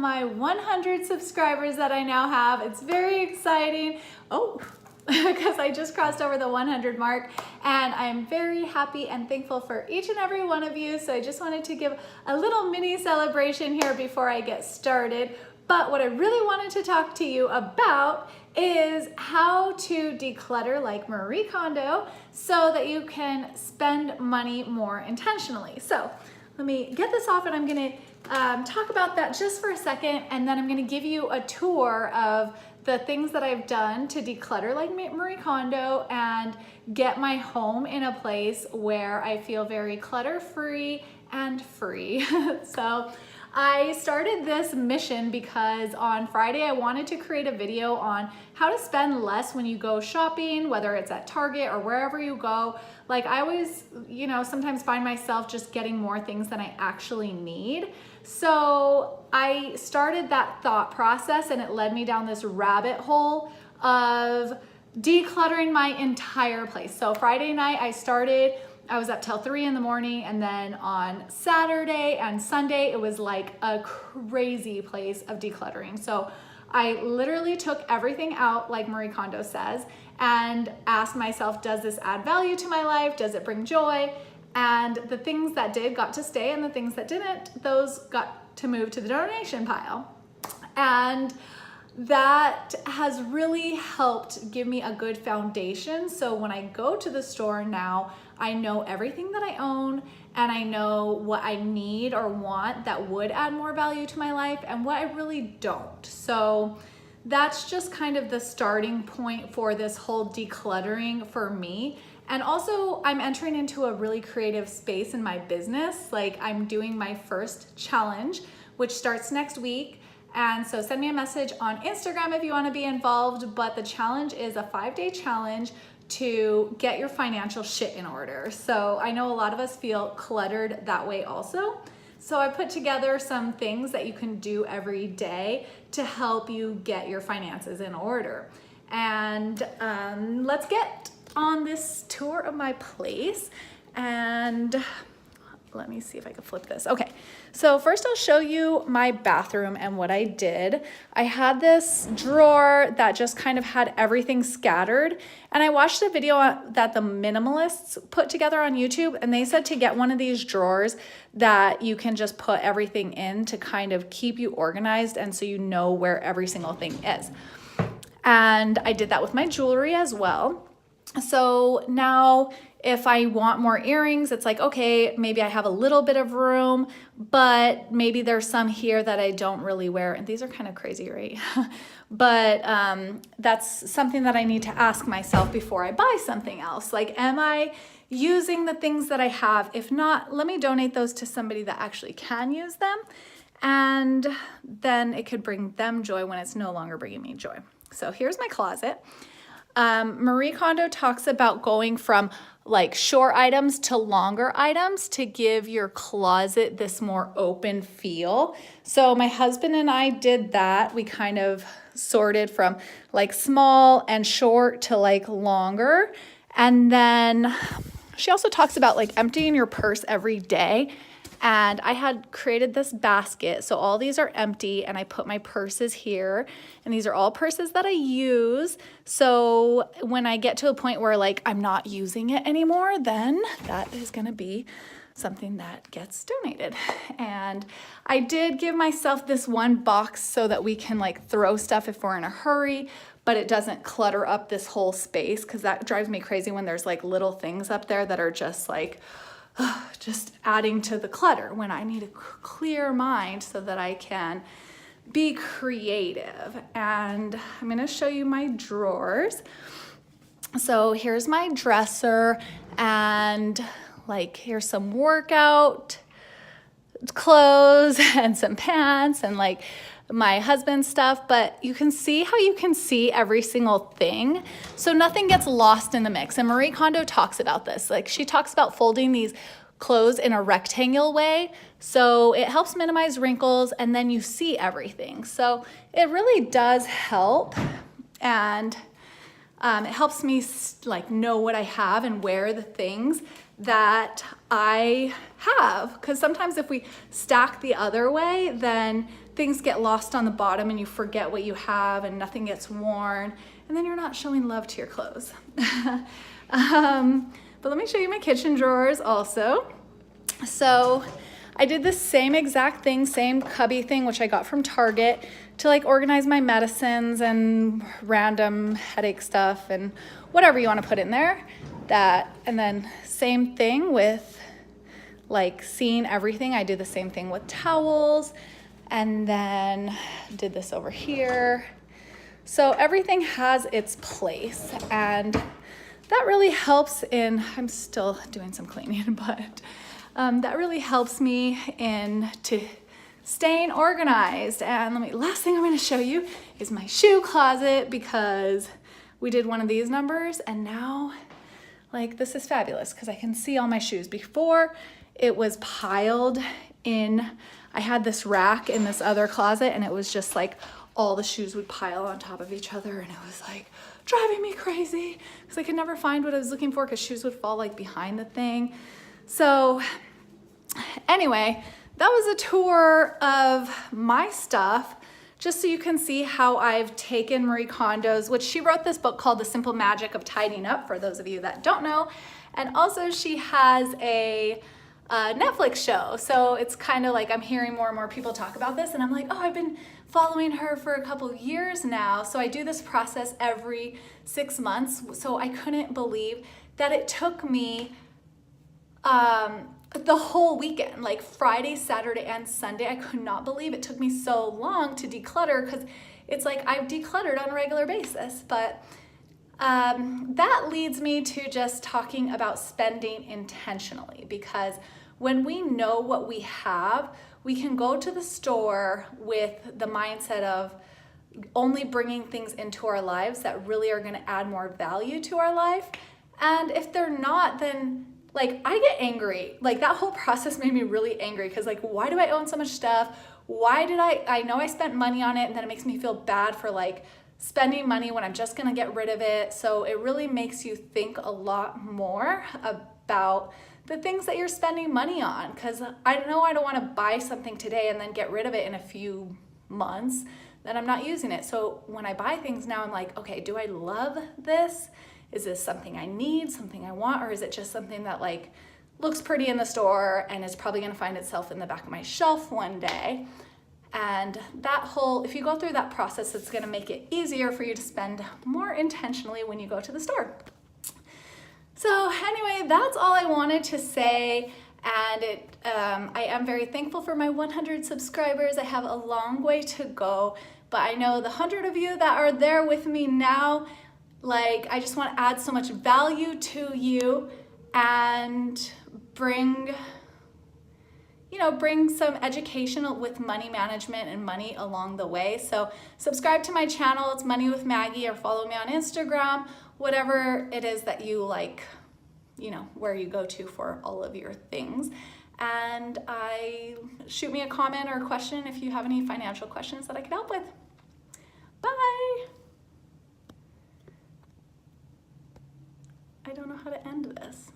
my 100 subscribers that I now have. It's very exciting. Oh, because I just crossed over the 100 mark, and I'm very happy and thankful for each and every one of you. So I just wanted to give a little mini celebration here before I get started. But what I really wanted to talk to you about is how to declutter like Marie Kondo so that you can spend money more intentionally. So let me get this off, and I'm gonna talk about that just for a second, and then I'm gonna give you a tour of the things that I've done to declutter like Marie Kondo and get my home in a place where I feel very clutter-free and free. So I started this mission because on Friday I wanted to create a video on how to spend less when you go shopping, whether it's at Target or wherever you go. Like I always, sometimes find myself just getting more things than I actually need. So I started that thought process, and it led me down this rabbit hole of decluttering my entire place. So Friday night I was up till 3 in the morning, and then on Saturday and Sunday, it was like a crazy place of decluttering. So I literally took everything out, like Marie Kondo says, and asked myself, does this add value to my life? Does it bring joy? And the things that did got to stay, and the things that didn't, those got to move to the donation pile. And that has really helped give me a good foundation. So when I go to the store now, I know everything that I own, and I know what I need or want that would add more value to my life and what I really don't. So that's just kind of the starting point for this whole decluttering for me. And also I'm entering into a really creative space in my business. Like I'm doing my first challenge, which starts next week. And so send me a message on Instagram if you want to be involved. But the challenge is a 5-day challenge to get your financial shit in order. So I know a lot of us feel cluttered that way also. So I put together some things that you can do every day to help you get your finances in order. And let's get on this tour of my place. And let me see if I can flip this. Okay, so first I'll show you my bathroom and what I did. I had this drawer that just kind of had everything scattered, and I watched a video that the minimalists put together on YouTube, and they said to get one of these drawers that you can just put everything in to kind of keep you organized, and so you know where every single thing is. And I did that with my jewelry as well. So now if I want more earrings, it's like, okay, maybe I have a little bit of room, but maybe there's some here that I don't really wear. And these are kind of crazy, right? But that's something that I need to ask myself before I buy something else. Like, am I using the things that I have? If not, let me donate those to somebody that actually can use them. And then it could bring them joy when it's no longer bringing me joy. So here's my closet. Marie Kondo talks about going from like short items to longer items to give your closet this more open feel. So my husband and I did that. We kind of sorted from like small and short to like longer. And then she also talks about like emptying your purse every day. And I had created this basket. So all these are empty, and I put my purses here, and these are all purses that I use. So when I get to a point where like I'm not using it anymore, then that is gonna be something that gets donated. And I did give myself this one box so that we can like throw stuff if we're in a hurry, but it doesn't clutter up this whole space, because that drives me crazy when there's like little things up there that are just like, just adding to the clutter, when I need a clear mind so that I can be creative. And I'm going to show you my drawers. So here's my dresser, and like here's some workout clothes and some pants and like my husband's stuff, but you can see how you can see every single thing. So nothing gets lost in the mix. And Marie Kondo talks about this. Like she talks about folding these clothes in a rectangular way. So it helps minimize wrinkles, and then you see everything. So it really does help. And it helps me like know what I have and wear the things that I have. Because sometimes if we stack the other way, then things get lost on the bottom and you forget what you have and nothing gets worn, and then you're not showing love to your clothes. But let me show you my kitchen drawers also. So I did the same exact thing, same cubby thing, which I got from Target, to like organize my medicines and random headache stuff and whatever you want to put in there. And then same thing with like seeing everything. I did the same thing with towels, and then did this over here. So everything has its place, and that really helps in, I'm still doing some cleaning, but that really helps me in to staying organized. And last thing I'm going to show you is my shoe closet, because we did one of these numbers, and now like this is fabulous because I can see all my shoes. Before it was piled in, I had this rack in this other closet, and it was just like all the shoes would pile on top of each other, and it was like driving me crazy because I could never find what I was looking for because shoes would fall like behind the thing. So anyway, that was a tour of my stuff, just so you can see how I've taken Marie Kondo's, which she wrote this book called The Simple Magic of Tidying Up, for those of you that don't know. And also she has a Netflix show. So it's kind of like I'm hearing more and more people talk about this, and I'm like, oh, I've been following her for a couple of years now. So I do this process every 6 months. So I couldn't believe that it took me the whole weekend, like Friday, Saturday, and Sunday. I could not believe it took me so long to declutter, because it's like I've decluttered on a regular basis. But that leads me to just talking about spending intentionally, because when we know what we have, we can go to the store with the mindset of only bringing things into our lives that really are going to add more value to our life. And if they're not, then like I get angry. Like that whole process made me really angry, because like, why do I own so much stuff? Why did I know I spent money on it, and then it makes me feel bad for like spending money when I'm just gonna get rid of it. So it really makes you think a lot more about the things that you're spending money on, because I know I don't want to buy something today and then get rid of it in a few months, then I'm not using it. So when I buy things now, I'm like, okay, do I love this? Is this something I need, something I want, or is it just something that like looks pretty in the store and is probably gonna find itself in the back of my shelf one day? And that whole, if you go through that process, it's gonna make it easier for you to spend more intentionally when you go to the store. So anyway, that's all I wanted to say. And I am very thankful for my 100 subscribers. I have a long way to go, but I know the 100 of you that are there with me now, like, I just want to add so much value to you and bring some education with money management and money along the way. So subscribe to my channel. It's Money with Maggie, or follow me on Instagram, whatever it is that you like, where you go to for all of your things. And shoot me a comment or a question if you have any financial questions that I can help with. Bye. I don't know how to end this.